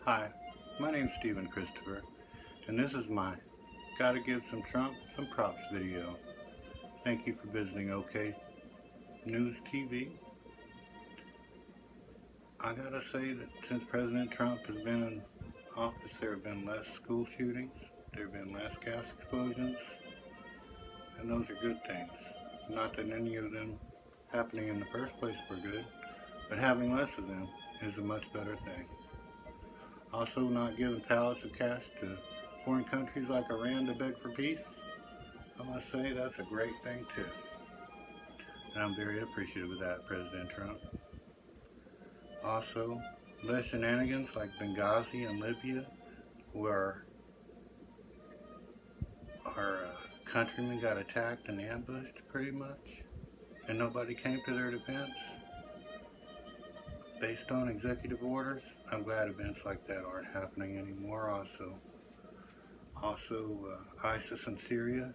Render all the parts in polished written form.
Hi, my name's Stephen Christopher, and this is my Gotta Give Some Trump Some Props video. Thank you for visiting OK News TV. I gotta say that since President Trump has been in office, there have been less school shootings, there have been less gas explosions, and those are good things. Not that any of them happening in the first place were good, but having less of them is a much better thing. Also, not giving pallets of cash to foreign countries like Iran to beg for peace, I must say that's a great thing too. And I'm very appreciative of that, President Trump. Also, less shenanigans like Benghazi and Libya, where our countrymen got attacked and ambushed pretty much, and nobody came to their defense based on executive orders. I'm glad events like that aren't happening anymore. Also, ISIS in Syria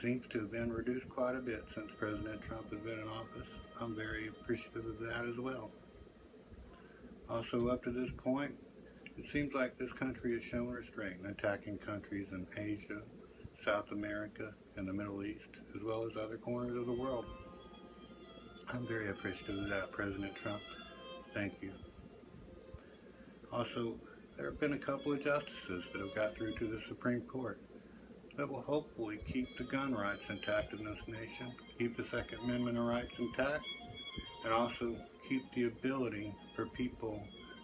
seems to have been reduced quite a bit since President Trump has been in office. I'm very appreciative of that as well. Also, up to this point, it seems like this country has shown restraint in attacking countries in Asia, South America, and the Middle East, as well as other corners of the world. I'm very appreciative of that, President Trump. Thank you. Also, there have been a couple of justices that have got through to the Supreme Court that will hopefully keep the gun rights intact in this nation, keep the Second Amendment rights intact, and also keep the ability for people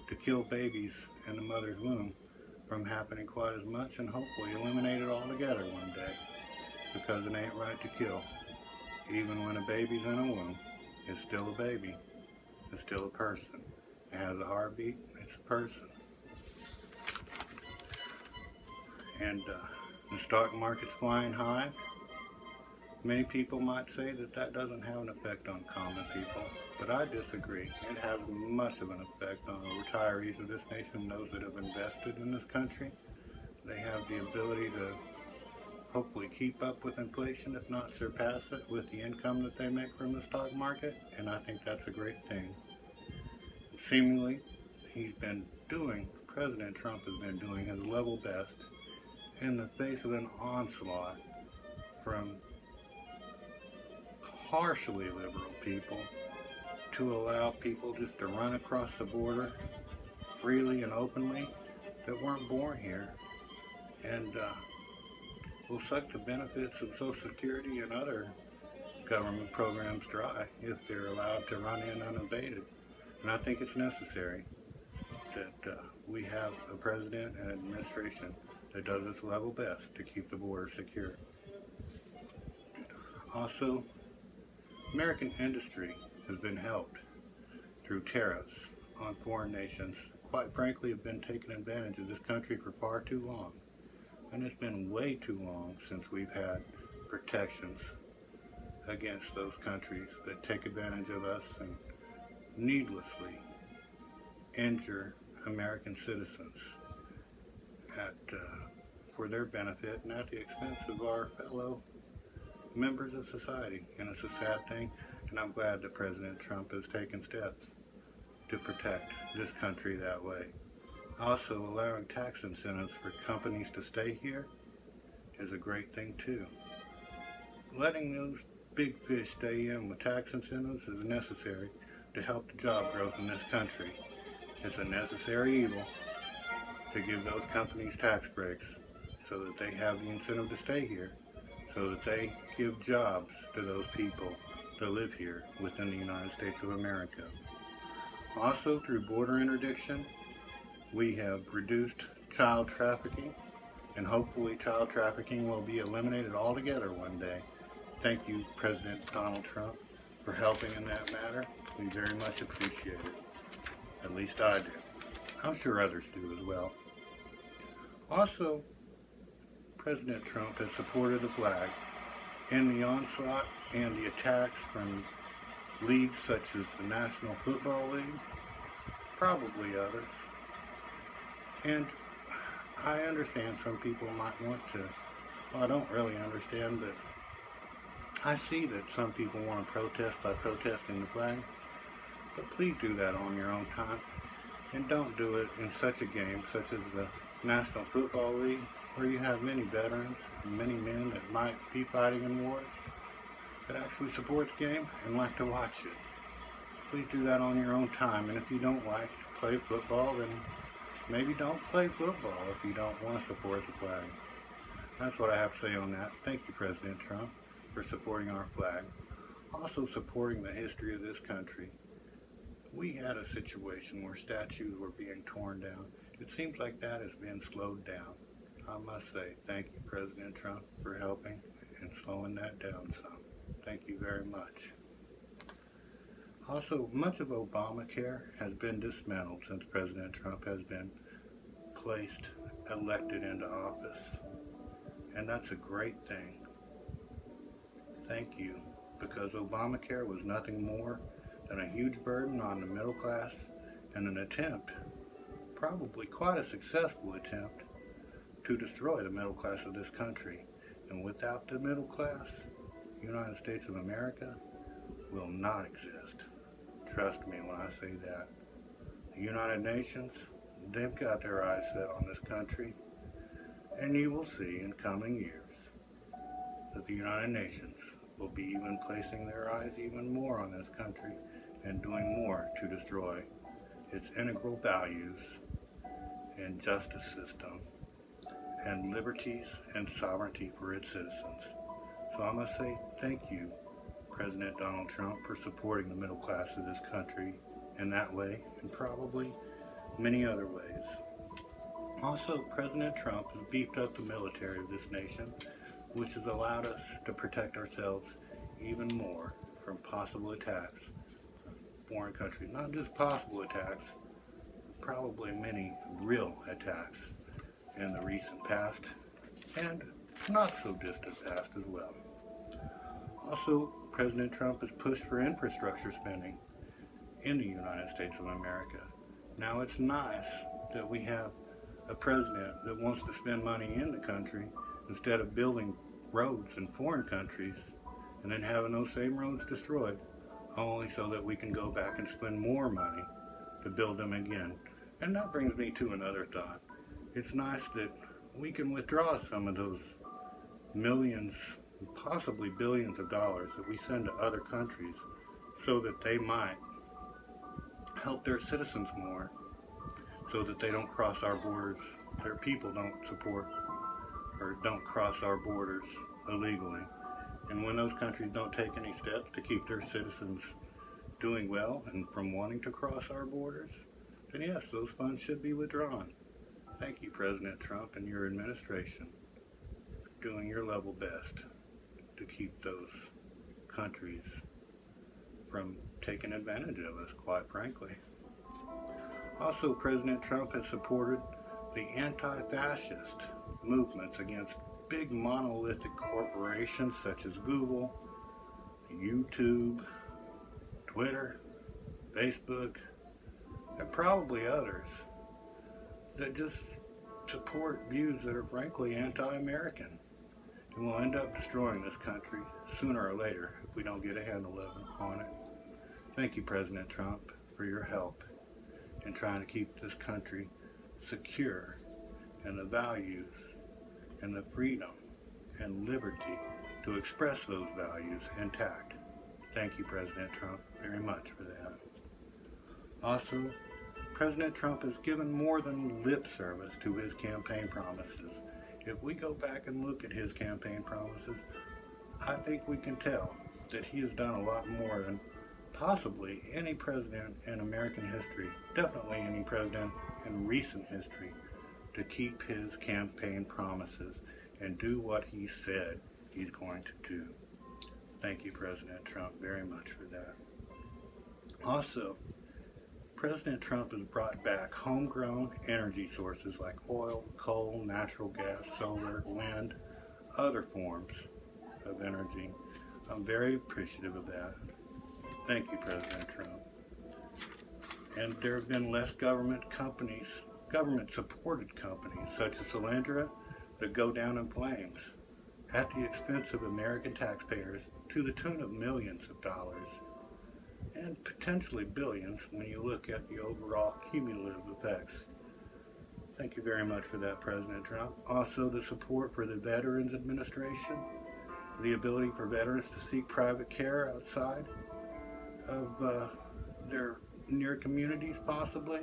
to kill babies in the mother's womb from happening quite as much, and hopefully eliminate it altogether one day, because it ain't right to kill. Even when a baby's in a womb, it's still a baby. It's still a person. It has a heartbeat. It's a person. And the stock market's flying high. Many people might say that that doesn't have an effect on common people, but I disagree. It has much of an effect on the retirees of this nation, those that have invested in this country. They have the ability to hopefully keep up with inflation, if not surpass it, with the income that they make from the stock market, and I think that's a great thing. Seemingly, President Trump has been doing his level best in the face of an onslaught from harshly liberal people to allow people just to run across the border freely and openly that weren't born here, and will suck the benefits of Social Security and other government programs dry if they're allowed to run in unabated. And I think it's necessary that we have a president and administration that does its level best to keep the border secure. Also, American industry has been helped through tariffs on foreign nations. Quite frankly, have been taking advantage of this country for far too long. And it's been way too long since we've had protections against those countries that take advantage of us and needlessly injure American citizens for their benefit and at the expense of our fellow members of society. And it's a sad thing, and I'm glad that President Trump has taken steps to protect this country that way. Also, allowing tax incentives for companies to stay here is a great thing too. Letting those big fish stay in with tax incentives is necessary to help the job growth in this country. It's a necessary evil to give those companies tax breaks so that they have the incentive to stay here, so that they give jobs to those people that live here within the United States of America. Also, through border interdiction, we have reduced child trafficking, and hopefully child trafficking will be eliminated altogether one day. Thank you, President Donald Trump, for helping in that matter. We very much appreciate it. At least I do. I'm sure others do as well. Also, President Trump has supported the flag in the onslaught and the attacks from leagues such as the National Football League, probably others. And I understand some people might want to, well, I don't really understand, but I see that some people want to protest by protesting the flag, but please do that on your own time. And don't do it in such a game such as the National Football League, where you have many veterans and many men that might be fighting in wars that actually support the game and like to watch it. Please do that on your own time, and if you don't like to play football, then maybe don't play football if you don't want to support the flag. That's what I have to say on that. Thank you, President Trump, for supporting our flag. Also supporting the history of this country. We had a situation where statues were being torn down. It seems like that has been slowed down. I must say, thank you, President Trump, for helping and slowing that down some. Thank you very much. Also, much of Obamacare has been dismantled since President Trump has been elected into office. And that's a great thing. Thank you, because Obamacare was nothing more than a huge burden on the middle class and an attempt, probably quite a successful attempt, to destroy the middle class of this country. And without the middle class, the United States of America will not exist. Trust me when I say that. The United Nations, they've got their eyes set on this country, and you will see in coming years that the United Nations will be even placing their eyes even more on this country and doing more to destroy its integral values and justice system and liberties and sovereignty for its citizens. So I must say thank you, President Donald Trump, for supporting the middle class of this country in that way and probably many other ways. Also, President Trump has beefed up the military of this nation, which has allowed us to protect ourselves even more from possible attacks from foreign countries. Not just possible attacks, probably many real attacks in the recent past and not so distant past as well. Also, President Trump has pushed for infrastructure spending in the United States of America. Now, it's nice that we have a president that wants to spend money in the country instead of building roads in foreign countries and then having those same roads destroyed, only so that we can go back and spend more money to build them again. And that brings me to another thought. It's nice that we can withdraw some of those millions, possibly billions of dollars that we send to other countries so that they might help their citizens more, so that they don't cross our borders, their people don't support or don't cross our borders illegally. And when those countries don't take any steps to keep their citizens doing well and from wanting to cross our borders, then yes, those funds should be withdrawn. Thank you, President Trump and your administration, for doing your level best to keep those countries from taking advantage of us, quite frankly. Also, President Trump has supported the anti-fascist movements against big monolithic corporations such as Google, YouTube, Twitter, Facebook, and probably others that just support views that are frankly anti-American and will end up destroying this country sooner or later if we don't get a handle on it. Thank you, President Trump, for your help in trying to keep this country secure and the values and the freedom and liberty to express those values intact. Thank you, President Trump, very much for that. Also, President Trump has given more than lip service to his campaign promises. If we go back and look at his campaign promises, I think we can tell that he has done a lot more than possibly any president in American history, definitely any president in recent history, to keep his campaign promises and do what he said he's going to do. Thank you, President Trump, very much for that. Also, President Trump has brought back homegrown energy sources like oil, coal, natural gas, solar, wind, other forms of energy. I'm very appreciative of that. Thank you, President Trump. And there have been less government companies, government-supported companies, such as Solyndra, that go down in flames at the expense of American taxpayers to the tune of millions of dollars. and potentially billions when you look at the overall cumulative effects. Thank you very much for that, President Trump. Also, the support for the Veterans Administration, the ability for veterans to seek private care outside of their near communities, possibly,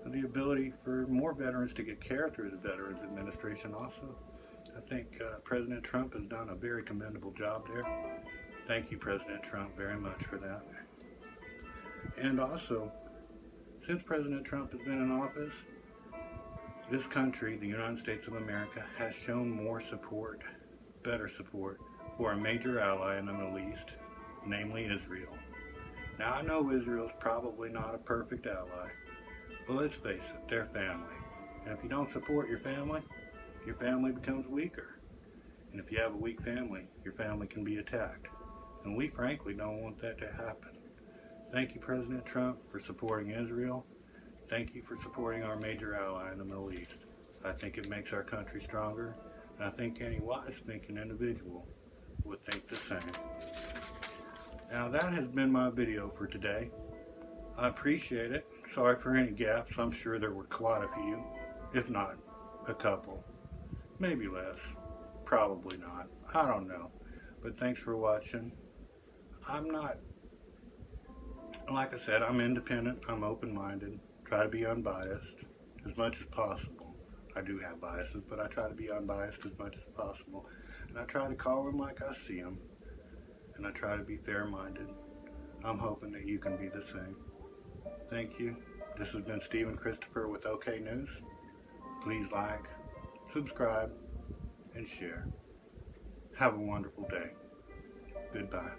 and the ability for more veterans to get care through the Veterans Administration also. I think President Trump has done a very commendable job there. Thank you, President Trump, very much for that. And also, since President Trump has been in office, this country, the United States of America, has shown more support, better support, for a major ally in the Middle East, namely Israel. Now, I know Israel's probably not a perfect ally, but let's face it, they're family. And if you don't support your family becomes weaker. And if you have a weak family, your family can be attacked. And we frankly don't want that to happen. Thank you, President Trump, for supporting Israel. Thank you for supporting our major ally in the Middle East. I think it makes our country stronger, and I think any wise-thinking individual would think the same. Now, that has been my video for today. I appreciate it. Sorry for any gaps. I'm sure there were quite a few, if not a couple. Maybe less. Probably not. I don't know. But thanks for watching. Like I said, I'm independent. I'm open-minded. Try to be unbiased as much as possible. I do have biases, but I try to be unbiased as much as possible. And I try to call them like I see them. And I try to be fair-minded. I'm hoping that you can be the same. Thank you. This has been Stephen Christopher with OK News. Please like, subscribe, and share. Have a wonderful day. Goodbye.